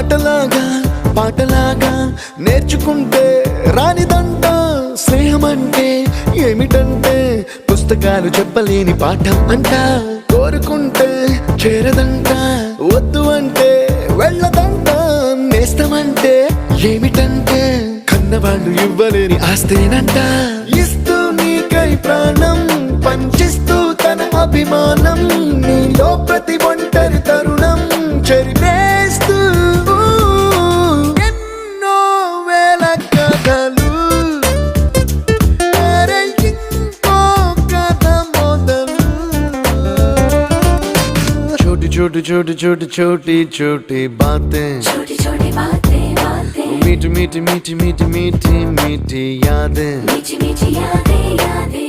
ఆటలాగా పాటలాగా నేర్చుకుంటే రానిదంట స్నేహం అంటే ఏమిటంటే పుస్తకాలు చెప్పలేని పాఠం అంట కోరుకుంటే చేరదంట వద్దు అంటే వెళ్ళదంట నేస్తమంటే ఏమిటంటే కన్నవాళ్ళు ఇవ్వలేని ఆస్తేనంట ఇస్తూ నీకై ప్రాణం పంచిస్తూ తన అభిమానం నీలో ప్రతి ఒంటరి తరుణం చెరిపేస్తూ ఎన్నో వేల కథలు అరే ఇంకో కథ మొదలు छोटी छोटी छोटी छोटी छोटी छोटी बातें छोटी छोटी बातें बातें मीठी मीठी मीठी मीठी मीठी मीठी यादें मीठी मीठी यादें यादें